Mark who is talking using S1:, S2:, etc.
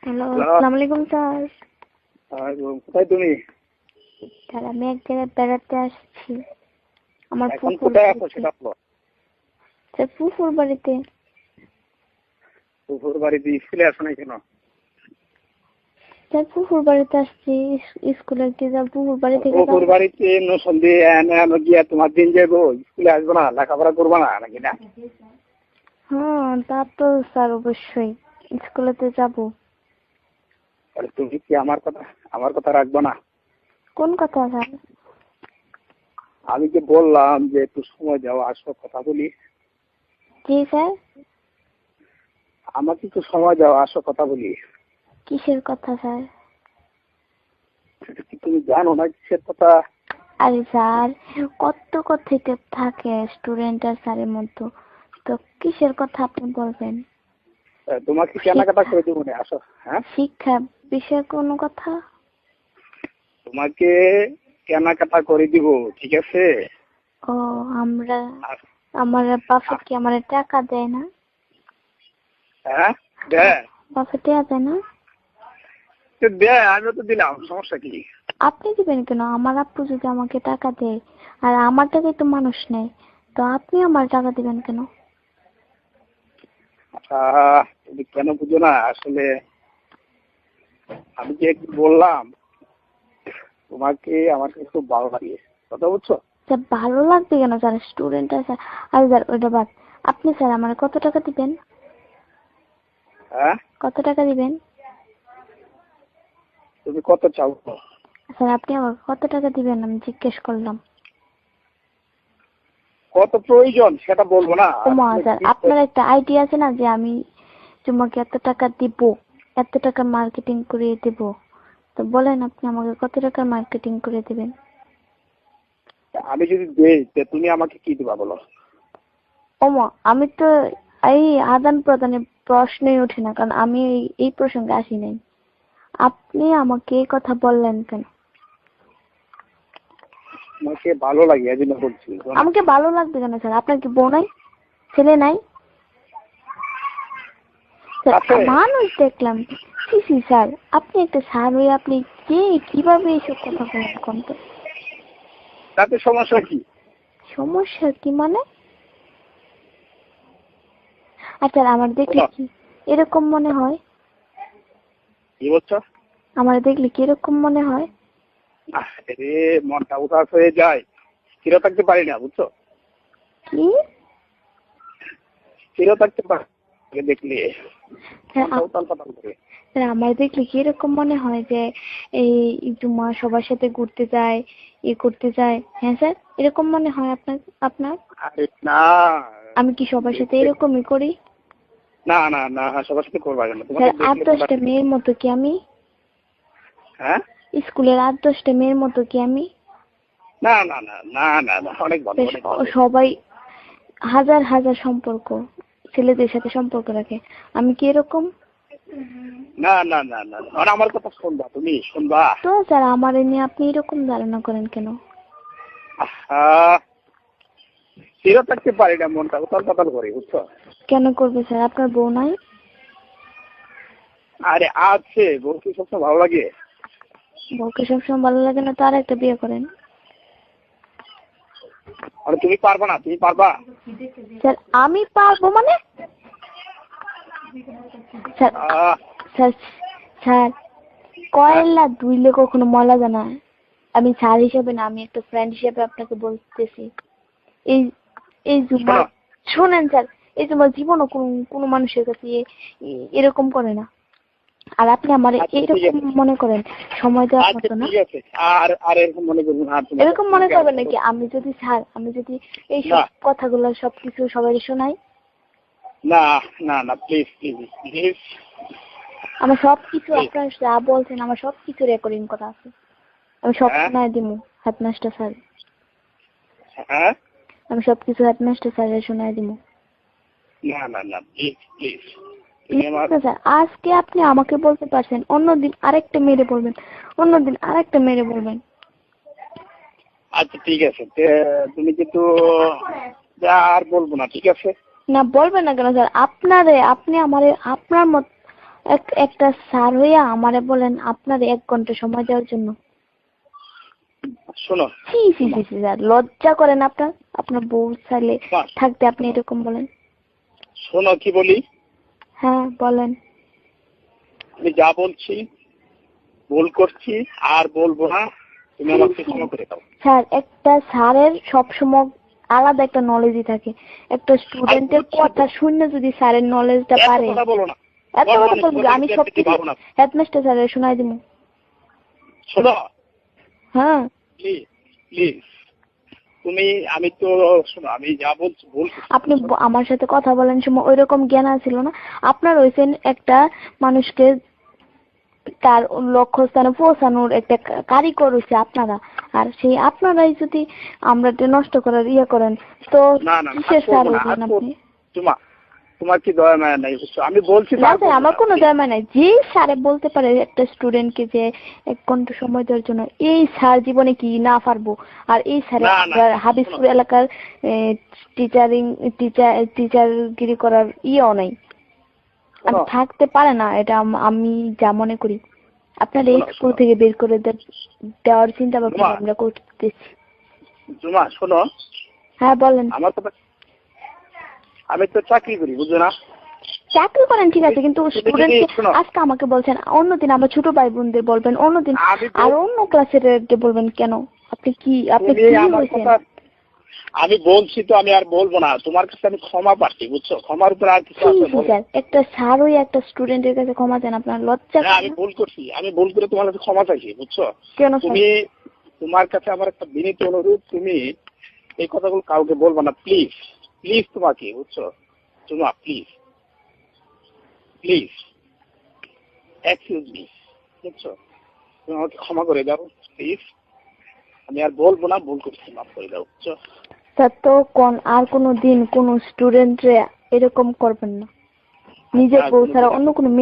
S1: Hello, আসসালামু আলাইকুম sir.
S2: কোথায় তুমি?
S1: স্যার আমি এক জায়গায় বেড়াতে আসছি। আমার
S2: এখন
S1: ফুফুর
S2: কোথায় আছো
S1: বাড়িতে।
S2: সেটা বলো।
S1: স্যার ফুফুর বাড়িতে।
S2: ফুফুর বাড়িতে স্কুলে আসো না কেন?
S1: স্যার ফুফুর বাড়িতে আসছি, স্কুলে গিয়ে যাব ফুফুর বাড়ি থেকে
S2: ফুফুর
S1: যাব।
S2: বাড়িতে সন্ধে গিয়া তোমার দিন যাবো, স্কুলে আসবো না, লেখাপড়া করবো না নাকি না?
S1: হ্যাঁ তা তো স্যার অবশ্যই স্কুলেতে যাব।
S2: তাহলে তুমি কি আমার কথা রাখবো না?
S1: কোন কথা স্যার?
S2: আমি যে বললাম যে একটু সময় দাও, আসো কথা বলি।
S1: জি স্যার।
S2: আমাকে একটু সময় দাও, আসো কথা বলি।
S1: কিসের কথা স্যার?
S2: সেটা কি তুমি জানো না কিসের কথা?
S1: আরে স্যার কত কথা থাকে স্টুডেন্ট আর স্যারের মধ্যে, তো কিসের কথা আপনি বলবেন?
S2: তোমাকে কেনাকাটা করে দেবো না, আসো। হ্যাঁ,
S1: শিক্ষা বিষয়ে কোনো কথা?
S2: তোমাকে কেনাকাটা করে দিব, ঠিক আছে?
S1: ও আমার বাপে কি আমার টাকা দেয় না?
S2: হ্যাঁ, দেয়।
S1: বাপে টাকা দেয় না?
S2: দেয়, আমিও তো দিলাম, সমস্যা কি?
S1: আপনি দিবেন কেন? আমার আব্বু যদি আমাকে টাকা দেয়, আর আমার টাকায় তো মানুষ নেই, তো আপনি আমার টাকা দিবেন কেন?
S2: তুমি কেন বুঝো না আসলে? আমি যে একটু বললাম তোমাকে, আমার কাছে খুব ভালো লাগে, কথা বুঝছো?
S1: স্যার ভালো লাগবে কেন স্যার? স্টুডেন্ট আছে। আর স্যার ওইটা বাদ, আপনি স্যার আমার কত টাকা দিবেন?
S2: হ্যাঁ,
S1: কত টাকা দিবেন?
S2: তুমি কত চাও?
S1: স্যার আপনি আমার কত টাকা দিবেন আমি জিজ্ঞেস করলাম।
S2: কত প্রয়োজন সেটা বলবো না?
S1: ওমা স্যার আপনার একটা আইডিয়া আছে না যে আমি তোমাকে এত টাকা দিব, এত টাকা মার্কেটিং করে দিব, তো বলেন আপনি আমাকে কত টাকার মার্কেটিং করে দিবেন?
S2: আমি যদি দেই তা তুমি আমাকে কি দিবা বলো?
S1: ওমা আমি তো এই আদান প্রদানের প্রশ্নই ওঠে না, কারণ আমি এই প্রসঙ্গে আসি নাই। আপনি আমাকে এই কথা বললেন কেন?
S2: তোমাকে ভালো লাগে এই জন্য বলছি।
S1: আমাকে ভালো লাগবে কেন স্যার? আপনার কি বউ নাই, ছেলে নাই? স্যার
S2: আছে।
S1: মানুষ দেখলাম। সি স্যার, আপনি একটা স্যার হয়ে আপনি কিভাবে এইসব কথা বলেন কোন তো?
S2: তাতে সমস্যা কি?
S1: সমস্যা কি মানে? আচ্ছা আমার দেখলে কি এরকম মনে হয়?
S2: কি বলছো?
S1: আমার দেখলে কি এরকম মনে হয়?
S2: আরে মনটা উদাস হয়ে যায়, স্থির থাকতে পারি না, বুঝছো?
S1: কি
S2: স্থির থাকতে পারি দেখলে
S1: স্যার?
S2: মনটা উতাল পাতাল করে।
S1: স্যার আমার দেখলে কি এরকম মনে হয় যে এই জুম্মা সবার সাথে ঘুরতে যায়, করতে যায়? হ্যাঁ স্যার, এরকম মনে হয় আপনার?
S2: আরে না,
S1: আমি কি সবার সাথে এরকমই করি?
S2: না না না, সবার সাথে করবা কেন?
S1: স্যার
S2: তোমাকে দেখলে
S1: 8-10টা মেয়ের মতো কি আমি?
S2: হ্যাঁ,
S1: স্কুলের 8-10টা মেয়ের মতো কি আমি?
S2: না না না না না না, অনেক ভালো, অনেক ভালো।
S1: সবাই হাজার হাজার সম্পর্ক, ছেলেদের সাথে সম্পর্ক রাখে, আমি কি এরকম?
S2: না না না না, আর আমার কথা শুনবা, তুমি শুনবা।
S1: তো স্যার আমার এ নিয়ে আপনি এরকম ধারণা করেন কেন?
S2: স্থির থাকতে পারি না, মনটা উতাল পাতাল করে, বুঝছো?
S1: কেন করবে স্যার? আপনার বউ নাই?
S2: আরে আছে, বলতে সবসময় ভালো লাগে।
S1: বউকে সবসময় ভালো লাগে না তো আর একটা বিয়ে করেন।
S2: আরে তুমি পারবা না, তুমি পারবা?
S1: স্যার আমি পারবো মানে? স্যার স্যার স্যার কয়লা ধুইলে কখনো ময়লা যায় না? আমি স্যার হিসেবে না, আমি একটা ফ্রেন্ড হিসেবে আপনাকে বলতেছি। এই এই জুম্মা শোনেন স্যার, এই জুম্মা জীবনও কোনো মানুষের কাছে এরকম করে না। আর আপনি আমার এরকম মনে করেন সময় দেওয়ার মতো না?
S2: ঠিক আছে, আর এরকম মনে করবো না।
S1: এরকম মনে করবেন নাকি আমি যদি এই সব কথাগুলো সবকিছু সবাই শোনাই?
S2: না না না, প্লিজ প্লিজ প্লিজ।
S1: আমার সবকিছু আপনার যা বলছেন আমার সবকিছু রেকর্ডিং করা আছে, আমি সব শোনায় দিব হেডমাস্টার স্যার।
S2: হ্যাঁ,
S1: আমি সবকিছু হেডমাস্টার স্যারের শোনায় দিব।
S2: না না না, প্লিজ প্লিজ।
S1: স্যার আজকে আপনি আমাকে বলতে পারছেন, অন্যদিন আরেকটা মেরে বলবেন, অন্যদিন আরেকটা মেরে বলবেন।
S2: আচ্ছা ঠিক আছে, তুমি কিন্তু আর বলবো না, ঠিক আছে?
S1: না বলবেন না কেন স্যার? আপনি আমারে আপনার মত একটা স্যার হইয়া আমারে বলেন আপনার 1 ঘন্টা সময় দেওয়ার জন্য।
S2: শোনো
S1: ছি ছি ছি ছি স্যার, লজ্জা করেন আপনার? আপনার বউ ছেলে
S2: বাহ,
S1: থাকতে আপনি এরকম বলেন?
S2: শোনো কি বলি,
S1: হ্যাঁ বলেন।
S2: আমি যা বলছি ভুল করছি আর বলবো না, তুমি আমাকে ক্ষমা করে দাও।
S1: স্যার, একটা স্যারের সবসময় আলাদা একটা নলেজই থাকে। একটা স্টুডেন্টের
S2: বুঝছি
S1: কথা শুনে যদি স্যারের নলেজটা
S2: এত
S1: পারে,
S2: কথা বলো না,
S1: এত কথা বলবো আমি সব কিছু
S2: ভাবো না।
S1: হেডমাস্টার স্যারের শোনাই দিব।
S2: শোনো
S1: হ্যাঁ
S2: প্লিজ প্লিজ, তুমি আমি তো শোনো, আমি যা বলছি ভুল করছি।
S1: আপনি আমার সাথে কথা বলেন সময় ওইরকম জ্ঞান ছিল না। আপনার হইছেন একটা মানুষকে তার লক্ষ্যস্থানে পৌঁছানোর একটা কারিগর হচ্ছে আপনারা। আর সেই আপনারাই যদি আমরা নষ্ট করার করেন, তো
S2: না না না,
S1: কিসের স্যার হইলেন আপনি?
S2: তোমার কি দয়া মায়া নাই? বুঝছো, আমি বলছি
S1: না স্যার, আমার কোনো দরকার নাই। যে স্যারে বলতে পারে একটা স্টুডেন্টকে যে 1 ঘন্টা সময় দেওয়ার জন্য, এই স্যার জীবনে কি না পারবো? আর এই স্যার
S2: না, না,
S1: আপনার হাবিবপুর এলাকার টিচারগিরি করার নাই। আমি থাকতে পারে না, এটা আমি যা মনে করি। আপনার এই স্কুল থেকে বের করে দেওয়ার চিন্তা ভাবনা আমরা করতেছি।
S2: জুমা শোনো।
S1: হ্যাঁ বলেন।
S2: আমার কথা, আমি তো চাকরি করি, বুঝছো না?
S1: চাকরি করেন ঠিক আছে, কিন্তু স্টুডেন্টকে আজকে আমাকে বলছেন, অন্যদিন আমার ছোট ভাই বোনদের বলবেন, অন্যদিন আর অন্য ক্লাসের বলবেন কেন? আপনি কি বলছেন?
S2: আমি বলছি তো, আমি আর বলবো না। তোমার কাছে আমি ক্ষমা পাচ্ছি, বুঝছো? ক্ষমার উপর আর কিছু আছে?
S1: একটা স্যার ওই একটা স্টুডেন্টের কাছে ক্ষমা চান, আপনার লজ্জা?
S2: আমি ভুল করছি, আমি ভুল করে তোমার কাছে ক্ষমা চাইছি, বুঝছো?
S1: কেন?
S2: তুমি, তোমার কাছে আমার একটা বিনীত অনুরোধ, তুমি এই কথাগুলো কাউকে বলবো না, প্লিজ প্লিজ, তোমাকে, বুঝছো? তোমার প্লিজ প্লিজ এক্সকিউজ মি, বুঝছো? তুমি আমাকে ক্ষমা করে দাও প্লিজ। আমি আর বলবো না, ভুল করছি, মাফ করে দাও, বুঝছো?
S1: স্যার তো আর কোনো দিন কোনো স্টুডেন্টরে এরকম করবেন না, নিজের বউ ছাড়া অন্য কোনো মেয়ে